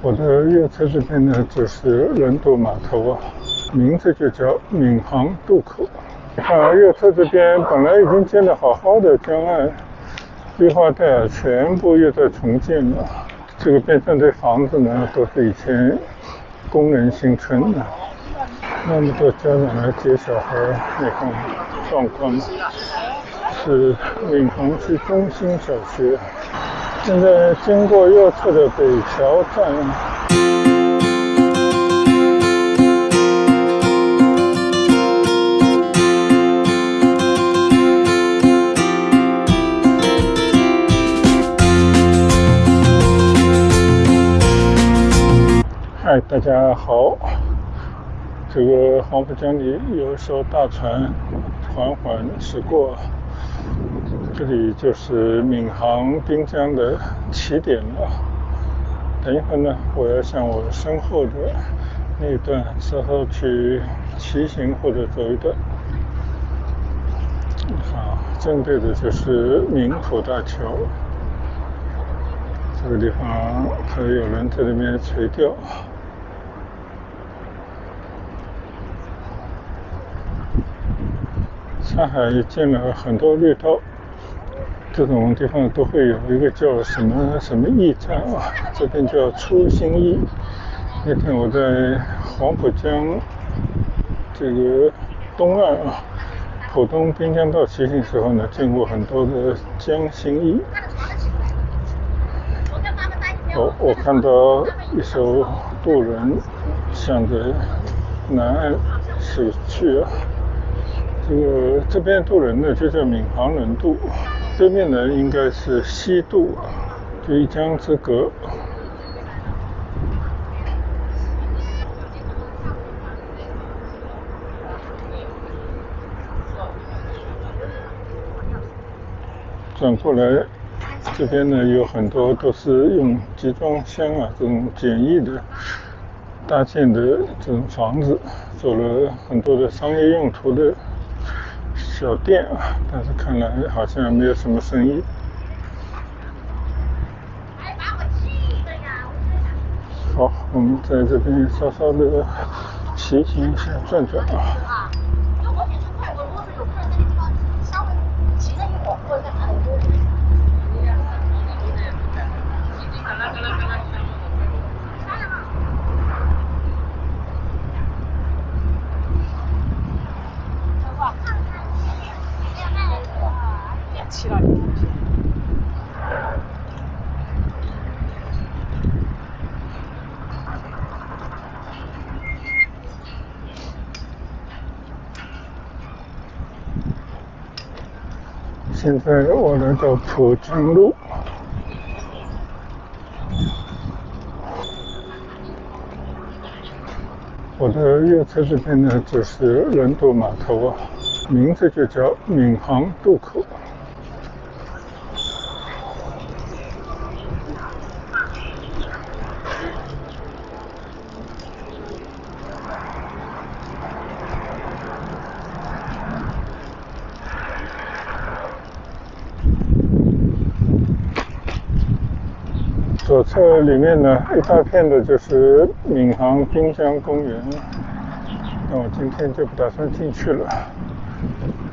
我的右侧这边呢，就是轮渡码头啊，名字就叫闵行渡口。右侧这边本来已经建得好好的江岸绿化带啊，全部又在重建了。这个边上这房子呢，都是以前工人新村的。那么多家长来接小孩，你看壮观吗？是闵行区中心小学。现在经过右侧的北桥站。嗨，大家好。这个黄浦江里有一艘大船缓缓驶过，这里就是闵行滨江的起点了。等一会呢，我要向我身后的那一段稍稍去骑行或者走一段。正对的就是民浦大桥，这个地方可以有人在那边垂钓。上海建了很多绿道，这种地方都会有一个叫什么什么驿站啊，这边叫出新驿。那天我在黄浦江这个东岸啊，浦东滨江道骑行的时候呢，见过很多的江心驿。我看到一艘渡轮向着南岸驶去啊。这边渡轮呢就叫闵行轮渡，对面呢应该是西渡，就一江之隔。转过来，这边呢有很多都是用集装箱啊这种简易的搭建的这种房子，做了很多的商业用途的小店啊，但是看来好像没有什么生意。好，我们在这边稍稍的骑行一下，转转啊。现在我来到浦江路，我的右侧这边呢就是轮渡码头啊，名字就叫闵行渡口。左侧里面呢一大片的就是闵行滨江公园，那我今天就不打算进去了。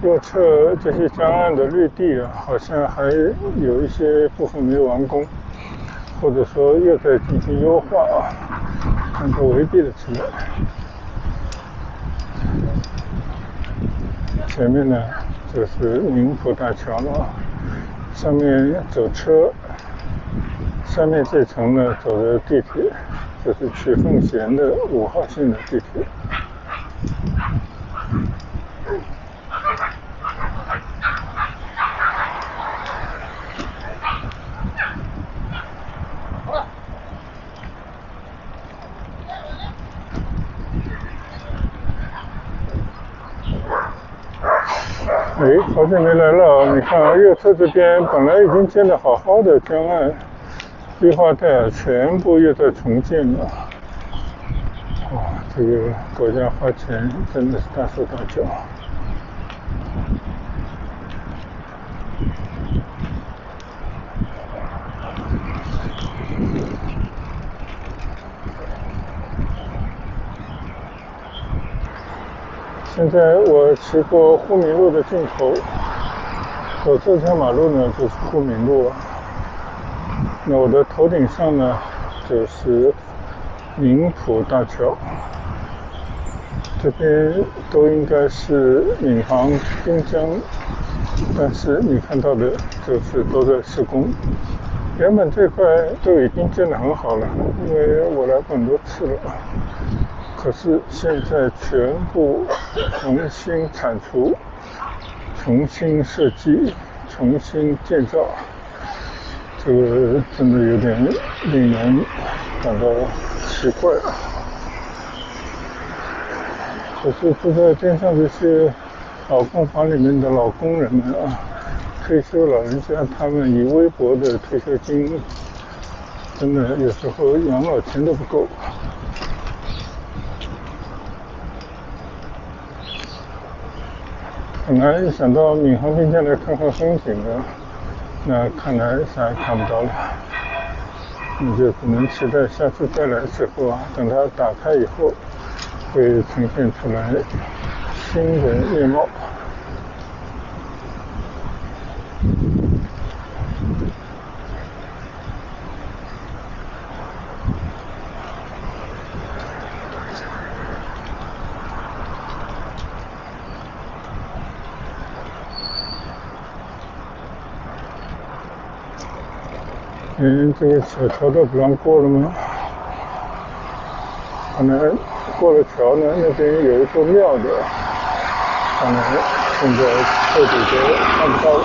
右侧这些江岸的绿地啊，好像还有一些部分没完工，或者说又在进行优化啊，看着围蔽了起来。前面呢就是民浦大桥了，上面走车，下面这层呢走的地铁，这是去奉贤的5号线的地铁。好久没来了。你看右侧这边本来已经建得好好的江岸绿化带啊，全部又在重建了。哇，这个国家花钱真的是大手大脚。现在我骑过沪民路的尽头，走这条马路呢就是沪民路，那我的头顶上呢就是宁浦大桥，这边都应该是闵行滨江，但是你看到的就是都在施工。原本这块都已经建得很好了，因为我来过很多次了，可是现在全部重新铲除、重新设计、重新建造，这个真的有点令人感到奇怪了。可是住在边上这些老公房里面的老工人们啊，退休老人家，他们以微薄的退休金，真的有时候养老钱都不够。本来想到闵行滨江来看看风景的，那看来啥也看不到了，你就只能期待下次再来的时候啊，等它打开以后，会呈现出来新的面貌。这个小桥都不让过了吗？可能过了桥呢，那边有一座庙的，可能现在彻底就看不到了。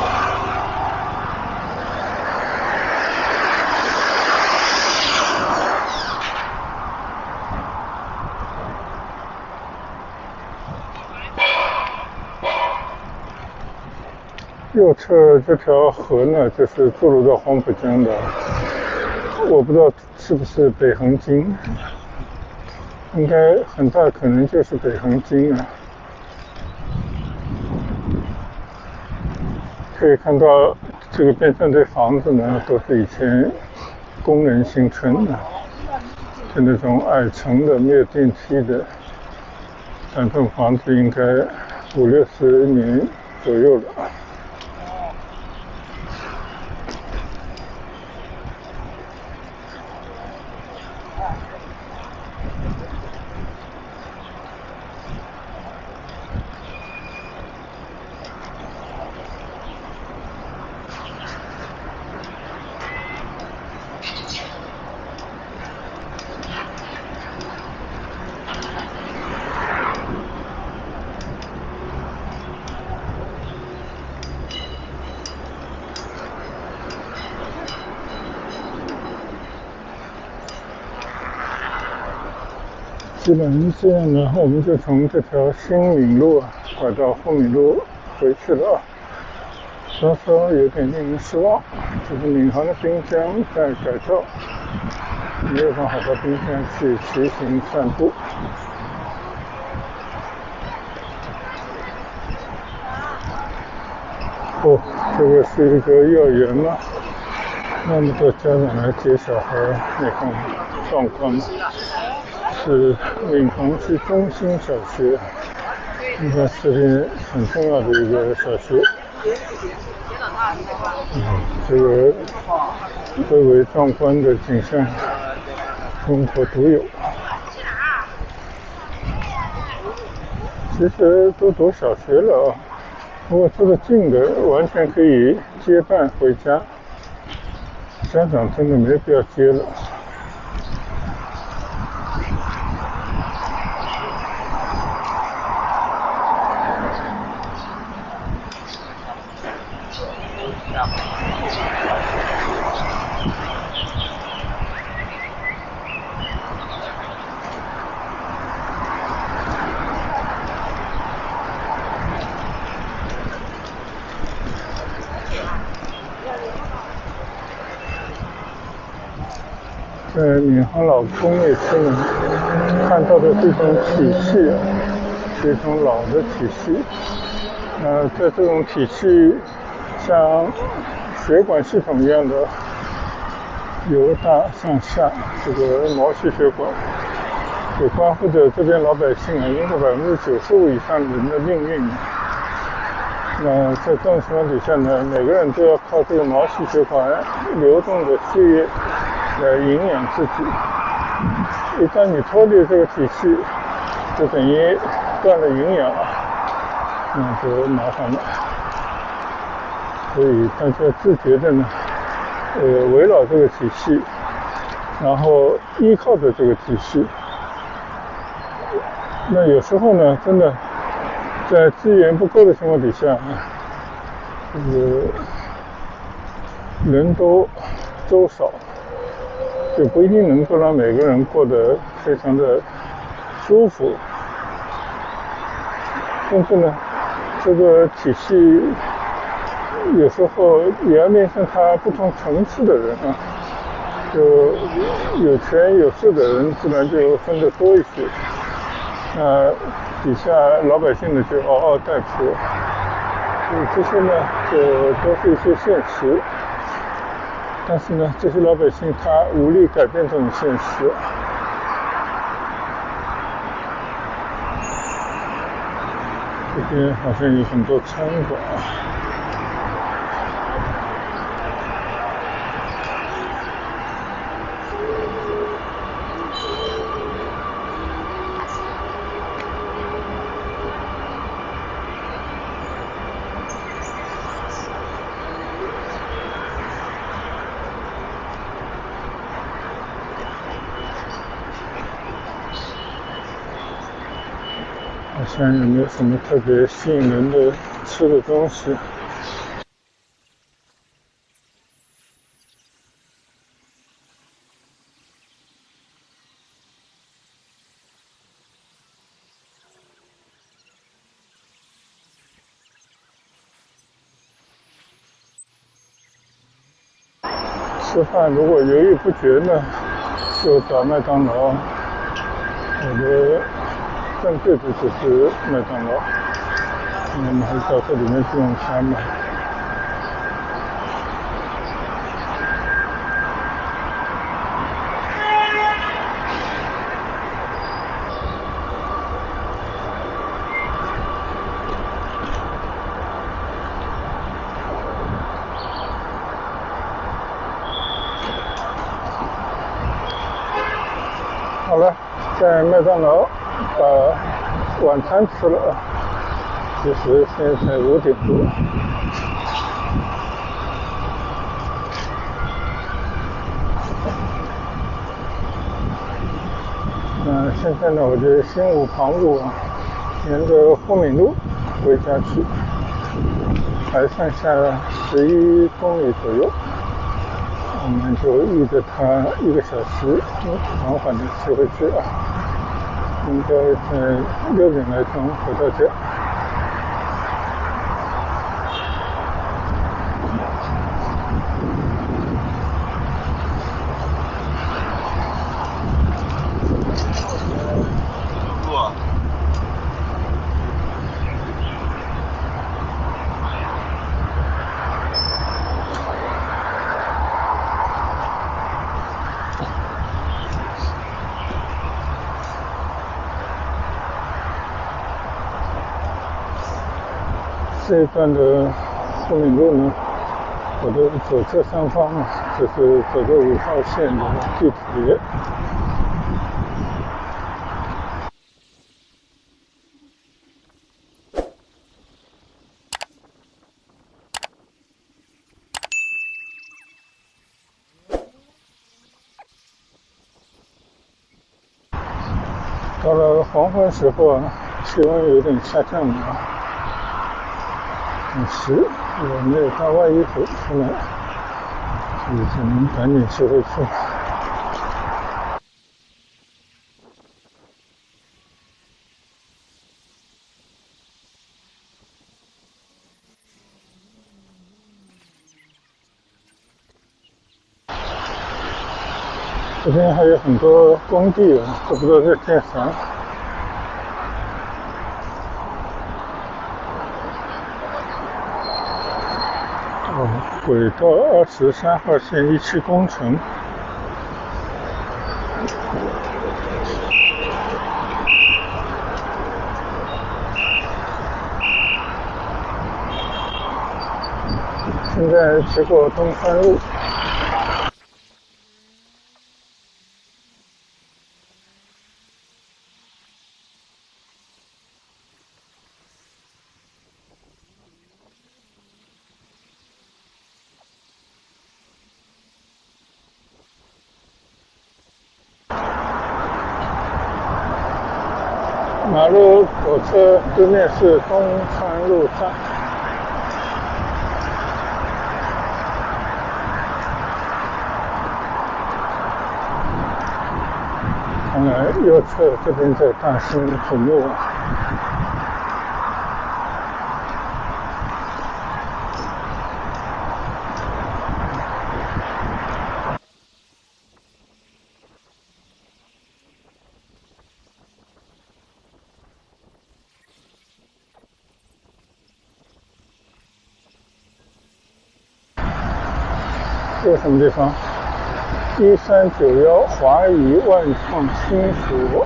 右侧这条河呢，就是注入到黄浦江的，我不知道是不是北横津，应该很大可能就是北横津啊。可以看到这个边上这房子呢，都是以前工人新村的，是那种矮层的没有电梯的，但这种房子应该50-60年左右了。基本上这样呢，我们就从这条新闵路啊拐到沪民路回去了啊，稍稍有点令人失望。就是闵行的滨江在改造，没有办法到滨江去骑行散步。哦，这个是一个幼儿园吗？那么多家长来接小孩，你看壮观吗？是闵行区中心小学，应该是边很重要的一个小学。这个蔚为壮观的景象，中国独有。其实都读小学了啊，不过住得近的完全可以接伴回家，家长真的没必要接了。在闵行老工业区呢，看到的这种体系啊，是一种老的体系。在这种体系像血管系统一样的由大向下，这个毛细血管也关乎着这边老百姓啊，英国95%以上人的命运。那在这种情况底下呢，每个人都要靠这个毛细血管流动的血液来营养自己。一旦你脱离这个体系，就等于断了营养，那就麻烦了。所以大家自觉的呢，围绕这个体系，然后依靠着这个体系。那有时候呢，真的在资源不够的情况底下，人都周少，就不一定能够让每个人过得非常的舒服。但是呢，这个体系有时候也要面向他不同层次的人啊，就有权有势的人自然就分得多一些，那底下老百姓呢就嗷嗷待哺。所以这些呢就都是一些现实，但是呢这些老百姓他无力改变这种现实。这边好像有很多餐馆。好像也没有什么特别吸引人的吃的东西。吃饭如果犹豫不决呢，就找麦当劳。我的正对的就是麦当劳，我们还是到这里面去用餐吧。好了，在麦当劳把晚餐吃了，其实现在才5点多。那现在呢，我就心无旁骛，沿着霍敏路回家去，还剩下11公里左右。我们就预着它1个小时缓缓的骑回去啊，应该在6点来钟回到家。这一段的霍敏路呢，我的左侧上方就是走着5号线的地铁。到了黄昏时候啊，气温有点下降了，但是我没有带外衣服出来，所以只能赶紧骑回去。这边还有很多工地啊，都不知道在建啥。轨道23号线1期工程。在骑过中山路，马路左侧对面是东川路站。看来右侧这边在大兴土木啊。这是什么地方？1391华谊万创新府。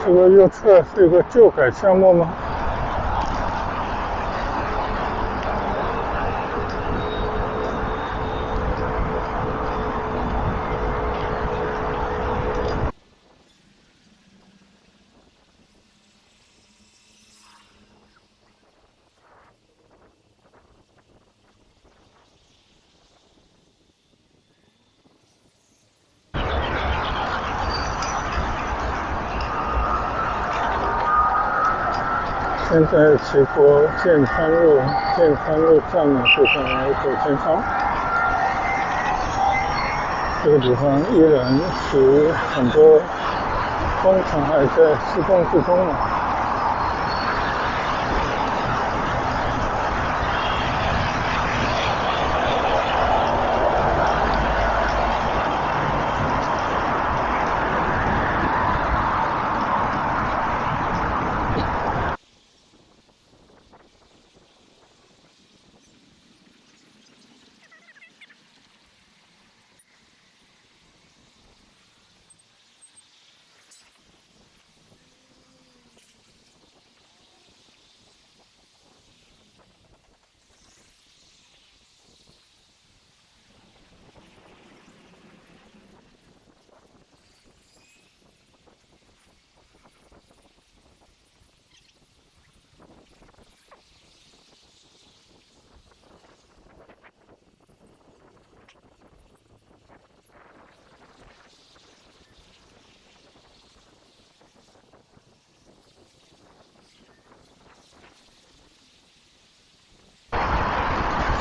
这个右侧是一个旧改项目吗？现在骑过建川路，建川路站呢就在左前方。这个地方依然是很多工程还在施工之中呢。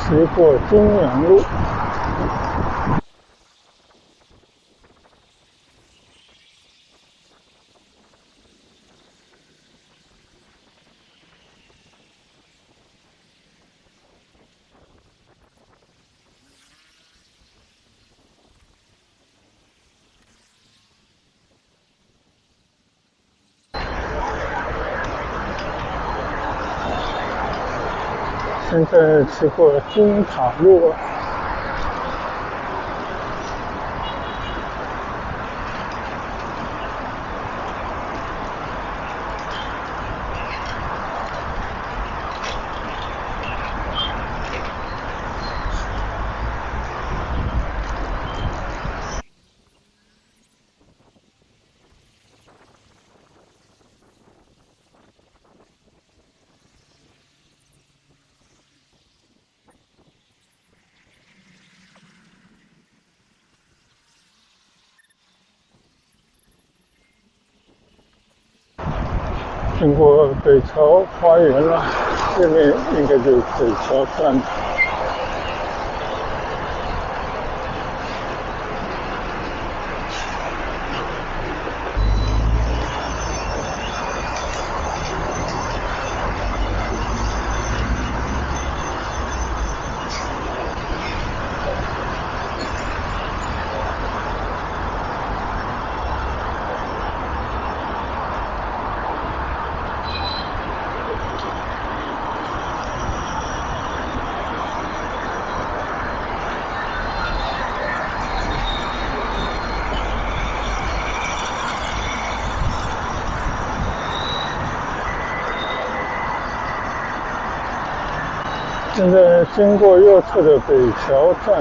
骑过金源路，现在骑过金塔路了。经过北桥花园了，对面应该就是北桥站。现在经过右侧的北桥站，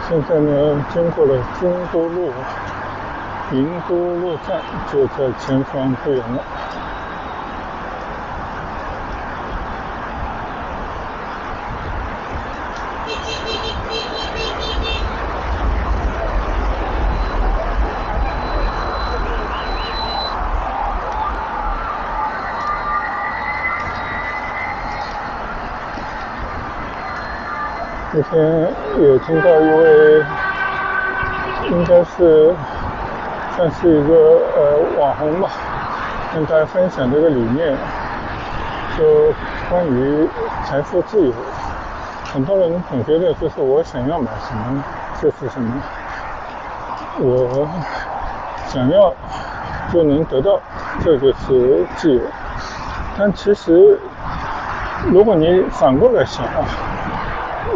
现在呢，经过了京都路、银都路站，就在前方不远了。那天有听到一位，应该是算是一个网红吧，跟大家分享这个理念，就关于财富自由。很多人总觉得就是我想要买什么就是什么，我想要就能得到，这就是自由。但其实如果你反过来想啊，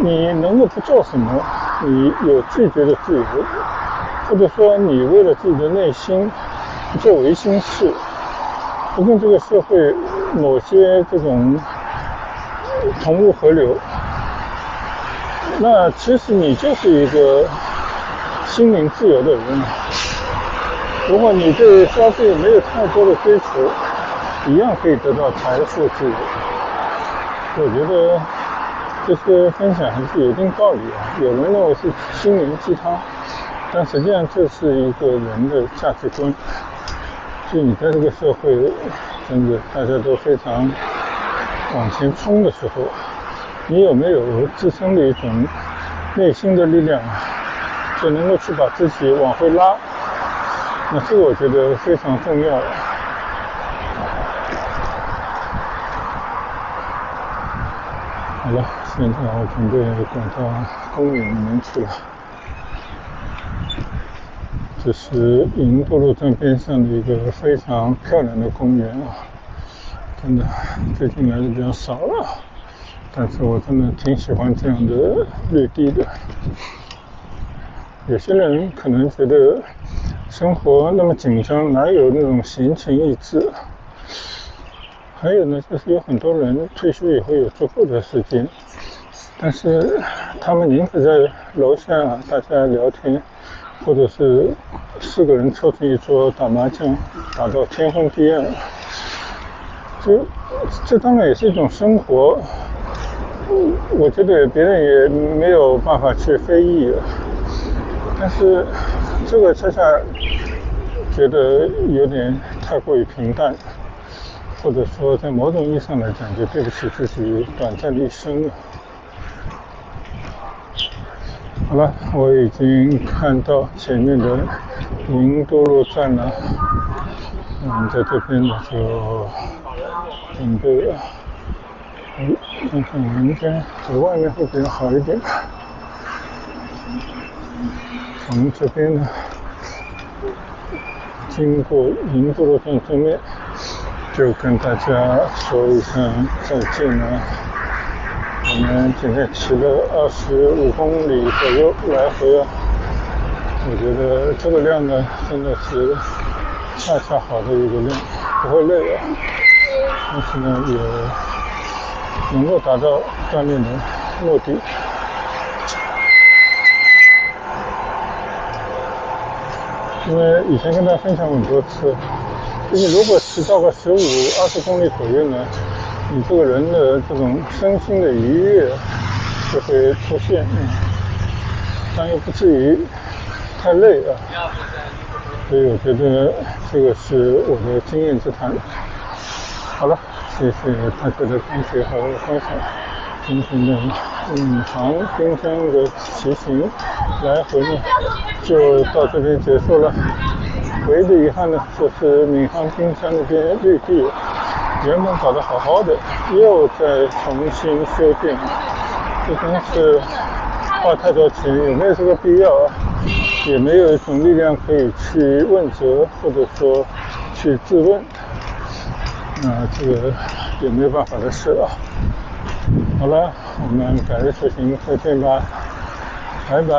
你能够不做什么，你有拒绝的自由，或者说你为了自己的内心不做违心事，不跟这个社会某些这种同物合流，那其实你就是一个心灵自由的人。如果你对消费没有太多的追求，一样可以得到财富自由。我觉得这些分享还是有一定道理啊。有人认为是心灵鸡汤，但实际上这是一个人的价值观。就你在这个社会真的大家都非常往前冲的时候，你有没有自身的一种内心的力量，就能够去把自己往回拉？那这个我觉得非常重要。好了，现在我准备赶到公园里面去了。这是银都路站边上的一个非常漂亮的公园啊，真的最近来的比较少了，但是我真的挺喜欢这样的绿地的。有些人可能觉得生活那么紧张，哪有那种闲情逸致？还有呢，就是有很多人退休以后有足够的时间，但是他们宁可在楼下大家聊天，或者是4个人凑成一桌打麻将，打到天昏地暗。这当然也是一种生活，我觉得别人也没有办法去非议，但是这个恰恰觉得有点太过于平淡，或者说在某种意义上来讲，就对不起自己短暂的一生了。好了，我已经看到前面的银都路站了，在这边呢就准备了。看看我应该在外面会比较好一点。从这边呢，经过银都路站正面，就跟大家说一声再见了。我们今天骑了25公里左右来回啊，我觉得这个量呢真的是恰恰好的一个量，不会累啊，但是呢也能够达到锻炼的目的。因为以前跟大家分享过很多次，就是如果骑到个15-20公里左右呢，你这个人的这种身心的愉悦就会出现，但又不至于太累啊。所以我觉得这个是我的经验之谈。好了，谢谢大家的关注和分享。今天的闵行滨江的骑行来回呢，就到这边结束了。唯一的遗憾呢，就是闵行滨江那边绿地原本搞得好好的，又在重新修建，这真是花太多钱，有没有这个必要啊？也没有一种力量可以去问责，或者说去质问。这个也没有办法的事啊。好了，我们改日出行再见吧，拜拜。